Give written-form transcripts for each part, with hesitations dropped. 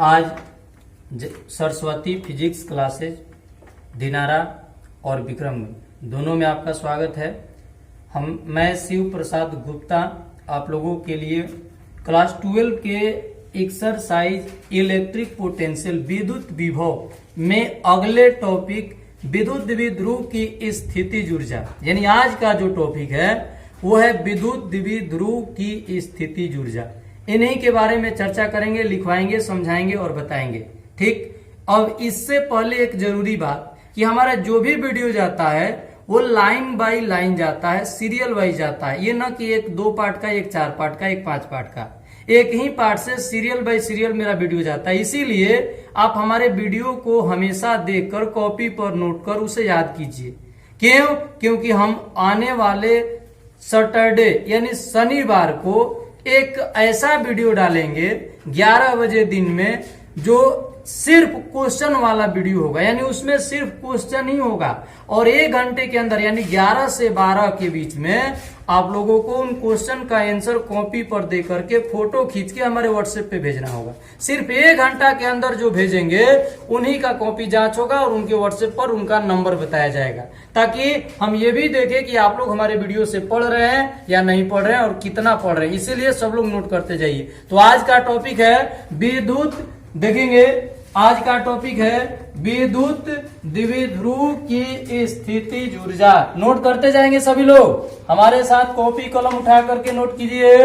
आज Saraswati physics classes Dinara और विक्रम दोनों में आपका स्वागत है। मैं शिव प्रसाद गुप्ता आप लोगों के लिए क्लास 12 के एक्सरसाइज इलेक्ट्रिक पोटेंशियल विद्युत विभव में अगले टॉपिक विद्युत द्विध्रुव की स्थितिज ऊर्जा यानी आज का जो टॉपिक है वो है विद्युत द्विध्रुव की स्थितिज ऊर्जा। इन्हीं के बारे में चर्चा करेंगे, लिखवाएंगे, समझाएंगे और बताएंगे। ठीक, अब इससे पहले एक जरूरी बात कि हमारा जो भी वीडियो जाता है वो लाइन बाय लाइन जाता है, सीरियल वाइज जाता है। ये ना कि एक 2 पार्ट का, एक 4 पार्ट का, एक 5 पार्ट का, एक ही पार्ट से सीरियल बाय सीरियल मेरा वीडियो जाता है। इसीलिए आप हमारे वीडियो को हमेशा देखकर कॉपी पर नोट कर उसे याद कीजिए। क्यों? क्योंकि हम आने वाले सैटरडे यानी शनिवार को एक ऐसा वीडियो डालेंगे 11 बजे दिन में जो सिर्फ क्वेश्चन वाला वीडियो होगा, यानी उसमें सिर्फ क्वेश्चन ही होगा और 1 घंटे के अंदर यानी 11 से 12 के बीच में आप लोगों को उन क्वेश्चन का आंसर कॉपी पर दे करके फोटो खींच के हमारे व्हाट्सएप पे भेजना होगा। सिर्फ 1 घंटा के अंदर जो भेजेंगे उन्हीं का कॉपी जांच होगा और उनके व्हाट्सएप पर उनका नंबर बताया जाएगा, ताकि हम ये भी देखें कि आप लोग हमारे वीडियो से पढ़ रहे हैं या नहीं पढ़ रहे हैं और कितना पढ़ रहे हैं। इसीलिए सब लोग नोट करते जाइए। तो आज का टॉपिक है विद्युत, देखेंगे आज का टॉपिक है विद्युत द्विध्रुव की स्थितिज ऊर्जा। नोट करते जाएंगे सभी लोग, हमारे साथ कॉपी कलम उठा करके नोट कीजिए।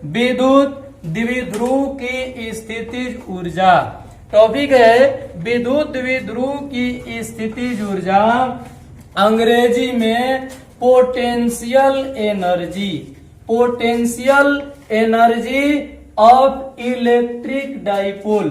विद्युत द्विध्रुव की स्थितिज ऊर्जा टॉपिक है विद्युत द्विध्रुव की स्थितिज ऊर्जा, अंग्रेजी में potential energy, potential energy of electric dipole,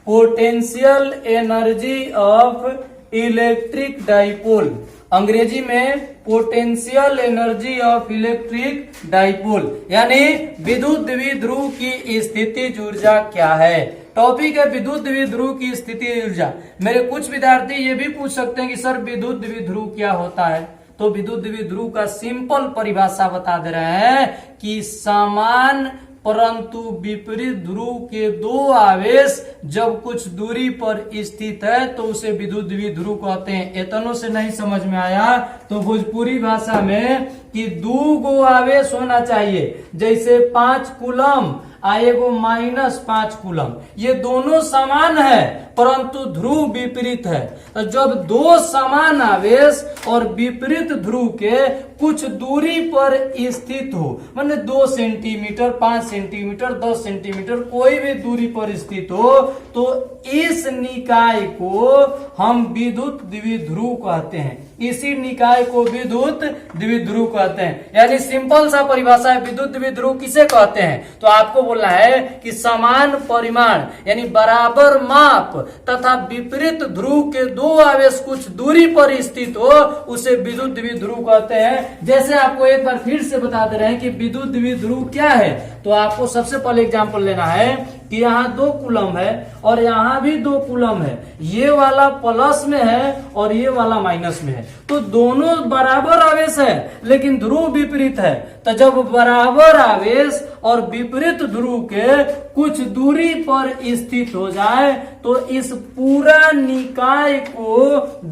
potential energy of electric dipole, अंग्रेजी में potential energy of electric dipole यानी विद्युत द्विध्रुव की स्थितिज ऊर्जा क्या है। टॉपिक है विद्युत द्विध्रुव की स्थितिज ऊर्जा। मेरे कुछ विद्यार्थी ये भी पूछ सकते हैं कि सर विद्युत द्विध्रुव क्या होता है। तो विद्युत द्विध्रुव का सिंपल परिभाषा बता दे रहे हैं कि समान परंतु विपरीत ध्रुव के 2 आवेश जब कुछ दूरी पर स्थित है तो उसे विद्युत द्विध्रुव कहते हैं। इतनों से नहीं समझ में आया तो भोजपुरी भाषा में कि 2 आवेश होना चाहिए, जैसे 5 कूलम एगो -5 कूलम, ये दोनों समान है परंतु ध्रुव विपरीत है। तो जब 2 समान आवेश और विपरीत ध्रुव के कुछ दूरी पर स्थित हो, माने 2 सेंटीमीटर, 5 सेंटीमीटर, 10 सेंटीमीटर, कोई भी दूरी पर स्थित हो, तो इस निकाय को हम विद्युत द्विध्रुव कहते हैं। इसी निकाय को विद्युत द्विध्रुव कहते हैं। यानी सिंपल सा परिभाषा है विद्युत द्विध्रुव किसे कहते हैं। तो आपको बोलना है कि समान परिमाण यानी बराबर माप तथा विपरीत ध्रुव के 2 आवेश कुछ दूरी पर स्थित हो उसे विद्युत द्विध्रुव कहते हैं। जैसे आपको एक बार फिर से बता दे रहे हैं कि विद्युत द्विध्रुव क्या है। तो आपको सबसे पहले एग्जांपल लेना है कि यहाँ 2 कूलम है और यहाँ भी 2 कूलम है, ये वाला प्लस में है और ये वाला माइनस में है, तो दोनों बराबर आवेश है लेकिन ध्रुव विपरीत है। तो जब बराबर आवेश और विपरीत ध्रुव के कुछ दूरी पर स्थित हो जाए तो इस पूरा निकाय को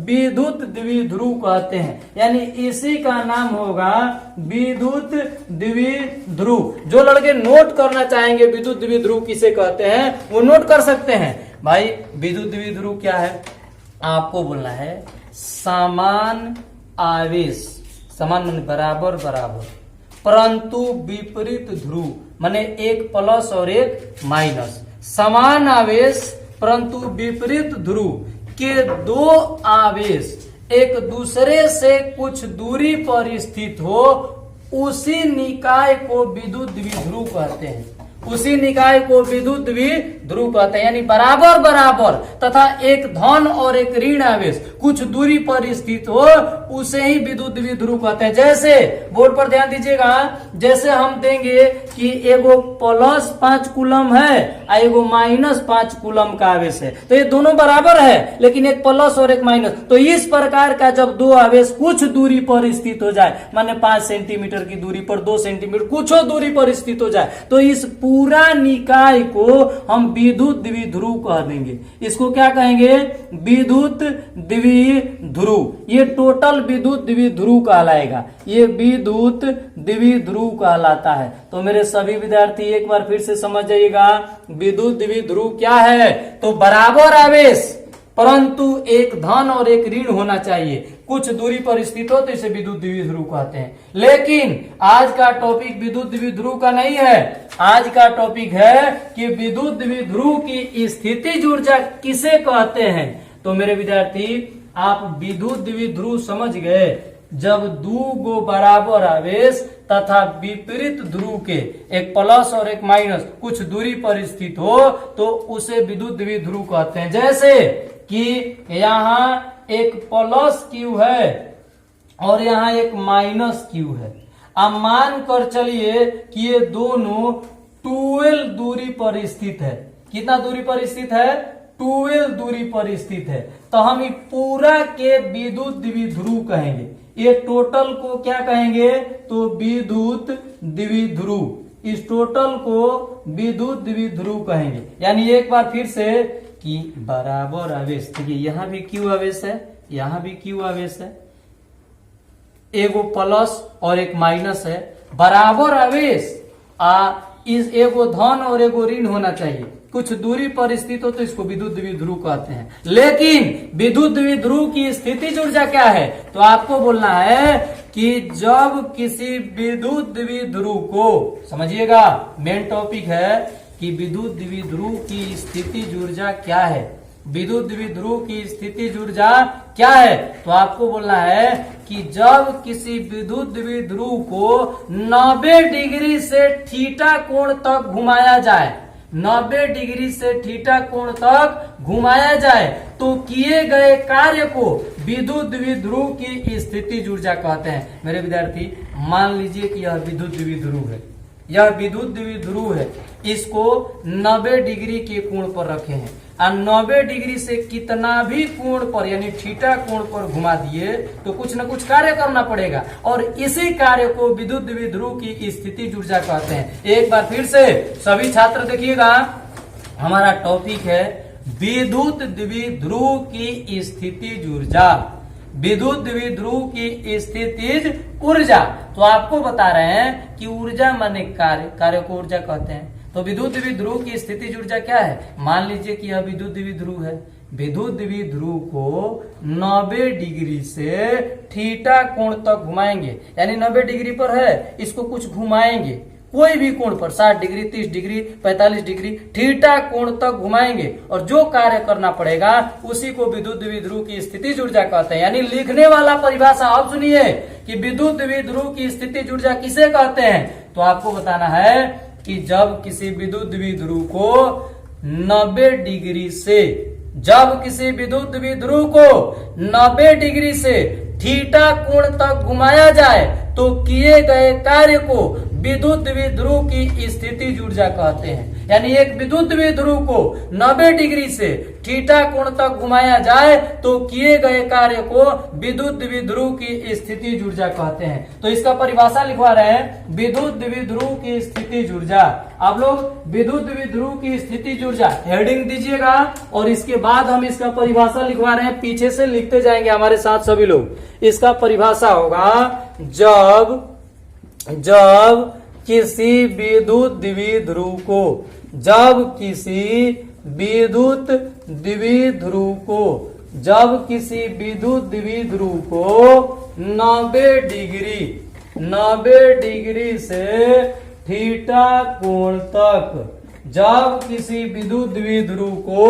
विद्युत द्विध्रुव कहते हैं। यानी इसी का नाम होगा विद्युत द्विध्रुव। जो लड़के नोट करना चाहेंगे विद्युत द्विध्रुव किसे कहते हैं वो नोट कर सकते हैं। भाई विद्युत द्विध्रुव क्या है आपको बोलना है समान आवेश, समान माने बराबर बराबर, परंतु विपरीत ध्रुव माने एक प्लस और एक माइनस, समान आवेश परंतु विपरीत ध्रुव के 2 आवेश एक दूसरे से कुछ दूरी पर स्थित हो उसी निकाय को विद्युत द्विध्रुव कहते हैं। उसी निकाय को विद्युत द्विध्रुव कहते हैं। यानी बराबर बराबर तथा एक धन और एक ऋण आवेश कुछ दूरी पर स्थित हो उसे ही विद्युत द्विध्रुव कहते हैं। जैसे बोर्ड पर ध्यान दीजिएगा, जैसे हम देंगे कि एगो +5 कूलम है और एगो -5 कूलम का आवेश है, तो ये दोनों बराबर है लेकिन एक प्लस और एक माइनस। तो इस प्रकार का जब 2 आवेश कुछ दूरी पर स्थित हो जाए, माने 5 सेंटीमीटर की दूरी पर, 2 सेंटीमीटर कुछ दूरी पर स्थित हो जाए, तो इस पूरा निकाय को हम विद्युत द्विध्रुव कह देंगे। इसको क्या कहेंगे? विद्युत द्विध्रुव। ये टोटल विद्युत द्विध्रुव कहलाएगा, ये विद्युत द्विध्रुव कहलाता है। तो मेरे सभी विद्यार्थी एक बार फिर से समझ जाइएगा, विद्युत द्विध्रुव क्या है? तो बराबर आवेश परंतु एक धन और एक ऋण होना चाहिए, कुछ दूरी पर स्थित हो तो इसे विद्युत द्विध्रुव कहते हैं। लेकिन आज का टॉपिक विद्युत द्विध्रुव का नहीं है, आज का टॉपिक है कि विद्युत द्विध्रुव की स्थितिज ऊर्जा किसे कहते हैं। तो मेरे विद्यार्थी आप विद्युत द्विध्रुव समझ गए, जब दो गो बराबर आवेश तथा विपरीत ध्रुव के एक प्लस और एक माइनस कुछ दूरी पर स्थित हो तो उसे विद्युत द्विध्रुव कहते हैं। जैसे कि यहाँ एक प्लस क्यू है और यहाँ एक माइनस क्यू है। अब मान कर चलिए कि ये दोनों 12 दूरी पर स्थित है। कितना दूरी पर स्थित है? 12 दूरी पर स्थित है। तो हम ये पूरा के विद्युत द्विध्रुव कहेंगे। ये टोटल को क्या कहेंगे? तो विद्युत द्विध्रुव। इस टोटल को विद्युत द्विध्रुव कहेंगे। यानी एक बार फिर से कि बराबर आवेश, देखिए यहाँ भी क्यू आवेश है, यहाँ भी क्यू आवेश है, एगो प्लस और एक माइनस है, बराबर आवेश इस एगो धन और एगो ऋण होना चाहिए, कुछ दूरी पर स्थित हो तो इसको विद्युत द्विध्रुव कहते हैं। लेकिन विद्युत द्विध्रुव की स्थितिज ऊर्जा क्या है? तो आपको बोलना है कि जब किसी विद्युत द्विध्रुव को, समझिएगा मेन टॉपिक है कि विद्युत द्विध्रुव की स्थितिज ऊर्जा क्या है, विद्युत द्विध्रुव की स्थितिज ऊर्जा क्या है। तो आपको बोलना है कि जब किसी विद्युत द्विध्रुव को 90 डिग्री से थीटा कोण तक घुमाया जाए, 90 डिग्री से थीटा कोण तक घुमाया जाए तो किए गए कार्य को विद्युत द्विध्रुव की स्थितिज ऊर्जा कहते हैं। मेरे विद्यार्थी मान लीजिए कि यह विद्युत द्विध्रुव है, यह विद्युत द्विध्रुव है, इसको 90 डिग्री के कोण पर रखे हैं और 90 डिग्री से कितना भी कोण पर यानी थीटा कोण पर घुमा दिए तो कुछ न कुछ कार्य करना पड़ेगा और इसी कार्य को विद्युत द्विध्रुव की स्थितिज ऊर्जा कहते हैं। एक बार फिर से सभी छात्र देखिएगा, हमारा टॉपिक है विद्युत द्विध्रुव की स्थितिज ऊर्जा, विद्युत द्विध्रुव की स्थितिज ऊर्जा। तो आपको बता रहे हैं कि ऊर्जा माने कार्य, कार्य को ऊर्जा कहते हैं। तो विद्युत द्विध्रुव की स्थितिज ऊर्जा क्या है? मान लीजिए कि यह विद्युत द्विध्रुव है, विद्युत द्विध्रुव को 90 डिग्री से थीटा कोण तक घुमाएंगे, यानी 90 डिग्री पर है, इसको कुछ घुमाएंगे कोई भी कोण पर, 60 डिग्री, 30 डिग्री, 45 डिग्री, थीटा कोण तक घुमाएंगे और जो कार्य करना पड़ेगा उसी को विद्युत द्विध्रुव की स्थितिज ऊर्जा कहते हैं। यानी लिखने वाला परिभाषा आप सुनिए कि विद्युत द्विध्रुव की स्थितिज ऊर्जा किसे कहते हैं। तो आपको बताना है कि जब किसी विद्युत द्विध्रुव को 90 डिग्री से, जब किसी विद्युत द्विध्रुव को 90 डिग्री से थीटा कोण तक घुमाया जाए तो किए गए कार्य को विद्युत द्विध्रुव की स्थितिज ऊर्जा कहते हैं। यानी एक विद्युत द्विध्रुव को 90 डिग्री से थीटा कोण तक घुमाया जाए तो किए गए कार्य को विद्युत द्विध्रुव की स्थितिज ऊर्जा कहते हैं। तो इसका परिभाषा लिखवा रहे हैं, विद्युत द्विध्रुव की स्थितिज ऊर्जा। आप लोग विद्युत द्विध्रुव की स्थितिज ऊर्जा हेडिंग दीजिएगा और इसके बाद हम इसका परिभाषा लिखवा रहे हैं, पीछे से लिखते जाएंगे हमारे साथ सभी लोग। इसका परिभाषा होगा जब किसी विद्युत द्विध्रुव को, जब किसी विद्युत द्विध्रुव को, जब किसी विद्युत द्विध्रुव को 90 डिग्री से थीटा कोण तक, जब किसी विद्युत द्विध्रुव को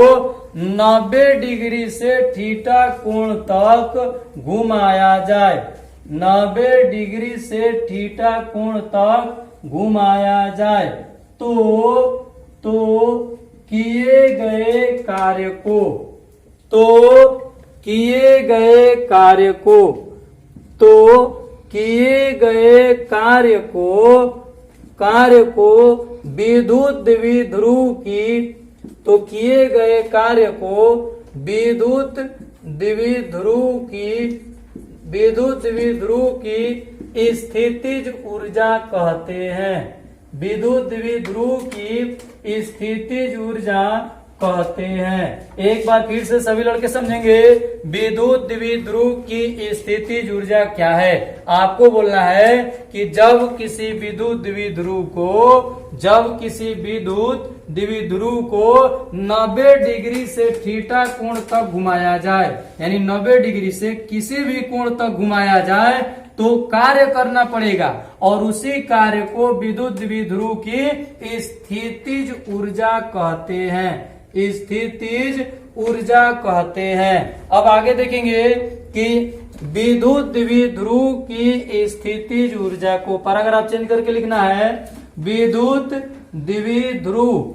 90 डिग्री से थीटा कोण तक घुमाया जाए, 90 डिग्री से थीटा कोण तक घुमाया जाए तो किए गए कार्य को, किए गए कार्य को विद्युत द्विध्रुव की, तो किए गए कार्य को विद्युत द्विध्रुव की स्थितिज ऊर्जा कहते हैं। विद्युत द्विध्रुव की स्थितिज ऊर्जा कहते हैं। एक बार फिर से सभी लड़के समझेंगे, विद्युत द्विध्रुव की स्थितिज ऊर्जा क्या है। आपको बोलना है कि जब किसी विद्युत द्विध्रुव को 90 डिग्री से थीटा कोण तक घुमाया जाए, यानी 90 डिग्री से किसी भी कोण तक घुमाया जाए तो कार्य करना पड़ेगा, और उसी कार्य को विद्युत द्विध्रुव की स्थितिज ऊर्जा कहते हैं। स्थितिज ऊर्जा कहते हैं। अब आगे देखेंगे कि विद्युत द्विध्रुव की स्थितिज ऊर्जा को पैराग्राफ चेंज करके लिखना है। विद्युत द्विध्रुव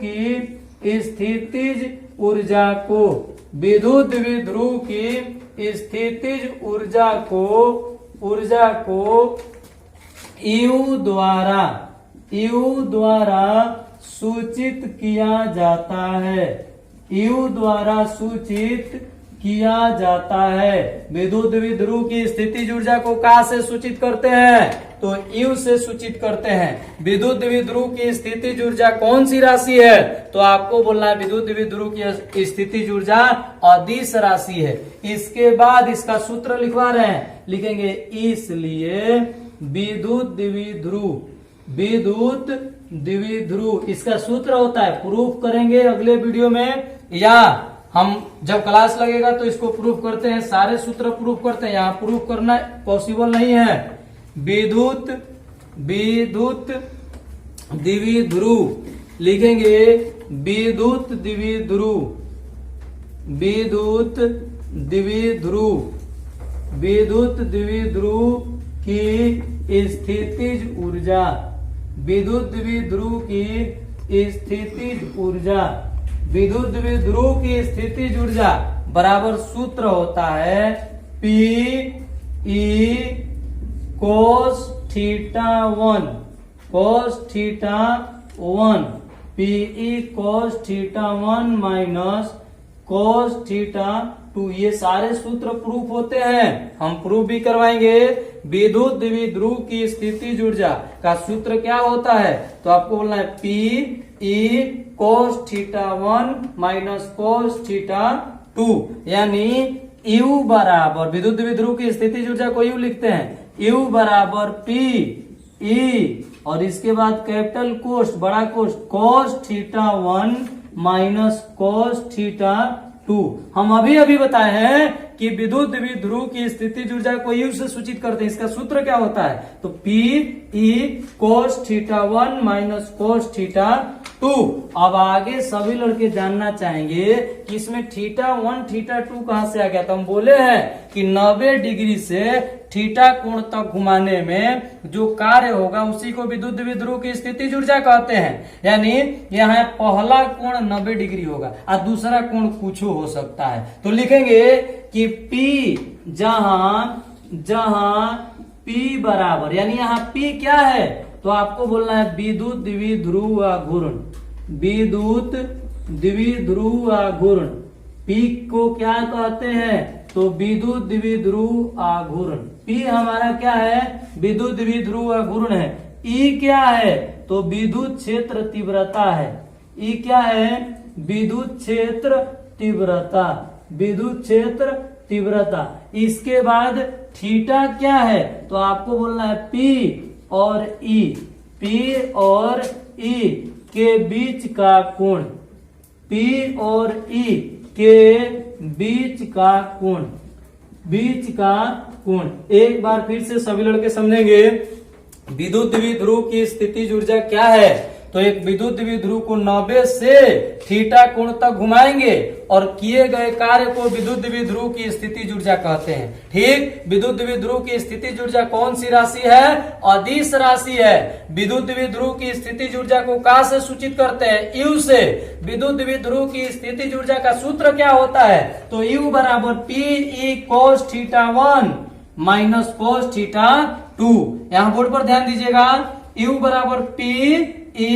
की स्थितिज ऊर्जा को, विद्युत द्विध्रुव की स्थितिज ऊर्जा को U द्वारा सूचित किया जाता है। U द्वारा सूचित किया जाता है। विद्युत द्विध्रुव की स्थितिज ऊर्जा को कहाँ से सूचित करते हैं? तो U से सूचित करते हैं। विद्युत द्विध्रुव की स्थितिज ऊर्जा कौन सी राशि है? तो आपको बोलना है विद्युत द्विध्रुव की स्थितिज ऊर्जा अदिश राशि है। इसके बाद इसका सूत्र लिखवा रहे हैं, लिखेंगे इसलिए विद्युत द्विध्रुव इसका सूत्र होता है, प्रूफ करेंगे अगले वीडियो में, या हम जब क्लास लगेगा तो इसको प्रूफ करते हैं, सारे सूत्र प्रूफ करते हैं। यहाँ प्रूफ करना पॉसिबल नहीं है। विद्युत द्विध्रुव लिखेंगे, विद्युत द्विध्रुव की स्थितिज ऊर्जा, विद्युत द्विध्रुव की स्थितिज ऊर्जा बराबर सूत्र होता है P/E cos theta 1, P/E cos theta 1 minus cos theta 2। ये सारे सूत्र प्रूफ होते हैं, हम प्रूफ भी करवाएंगे। विद्युत द्विध्रुव की स्थितिज ऊर्जा का सूत्र क्या होता है? तो आपको बोलना है P/E cos theta 1 minus cos theta 2, यानी U बराबर, विद्युत द्विध्रुव की स्थितिज ऊर्जा को U लिखते हैं, U बराबर P/E और इसके बाद कैपिटल कोष्ट, बड़ा कोष्ट, cos theta 1 minus cos theta 2। हम अभी बताए हैं कि विद्युत द्विध्रुव की स्थितिज ऊर्जा को U से सूचित करते हैं। इसका सूत्र क्या होता है? तो P/E cos theta 1 minus cos theta 2। अब आगे सभी लड़के जानना चाहेंगे कि इसमें थीटा 1 थीटा 2 कहां से आ गया। तो हम बोले हैं कि 90 डिग्री से थीटा कोण तक घुमाने में जो कार्य होगा उसी को विद्युत द्विध्रुव की स्थितिज ऊर्जा कहते हैं। यानी यहाँ पहला कोण 90 डिग्री होगा और दूसरा कोण कुछ हो सकता है। तो लिखेंगे कि P जहां P बराबर, यानी यहाँ P क्या है? तो आपको बोलना है विद्युत द्विध्रुव घूर्ण, विद्युत द्विध्रुव घूर्ण। P को क्या कहते हैं? तो विद्युत द्विध्रुव आघूर्ण। P हमारा क्या है? विद्युत द्विध्रुव घूर्ण है। E क्या है? तो विद्युत क्षेत्र तीव्रता है। E क्या है? विद्युत क्षेत्र तीव्रता, विद्युत क्षेत्र तीव्रता। इसके बाद थीटा क्या है? तो आपको बोलना है P और E, P और E के बीच का कोण, P और E के बीच का कोण। एक बार फिर से सभी लड़के समझेंगे विद्युत द्विध्रुव की स्थितिज ऊर्जा क्या है। तो एक विद्युत द्विध्रुव को 90 से थीटा कोण तक घुमाएंगे और किए गए कार्य को विद्युत द्विध्रुव की स्थितिज ऊर्जा कहते हैं। ठीक, विद्युत द्विध्रुव की स्थितिज ऊर्जा कौन सी राशि है? अदिश राशि है। विद्युत द्विध्रुव की स्थितिज ऊर्जा को कहां से सूचित करते हैं? U से। विद्युत द्विध्रुव की स्थितिज ऊर्जा का सूत्र क्या होता है? तो U बराबर P/E cos theta 1 minus cos theta 2। यहाँ बोर्ड पर ध्यान दीजिएगा, U बराबर P/E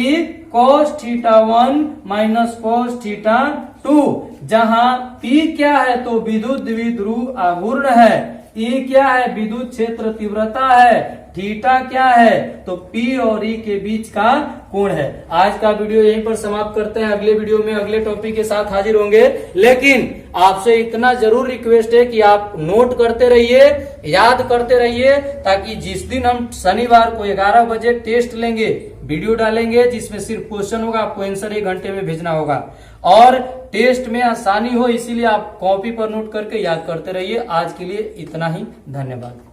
cos theta 1 minus cos theta 2। जहां P क्या है? तो विद्युत द्विध्रुव आघूर्ण है। E क्या है? विद्युत क्षेत्र तीव्रता है। थीटा क्या है, तो P और E के बीच का कोण है। आज का वीडियो यहीं पर समाप्त करते हैं। अगले वीडियो में अगले टॉपिक के साथ हाजिर होंगे, लेकिन आपसे इतना जरूर रिक्वेस्ट है कि आप नोट करते रहिए, याद करते रहिए, ताकि जिस दिन हम शनिवार को 11 बजे टेस्ट लेंगे, वीडियो डालेंगे जिसमें सिर्फ क्वेश्चन होगा, आपको आंसर 1 घंटे में भेजना होगा और टेस्ट में आसानी हो, इसीलिए आप कॉपी पर नोट करके याद करते रहिए। आज के लिए इतना ही, धन्यवाद।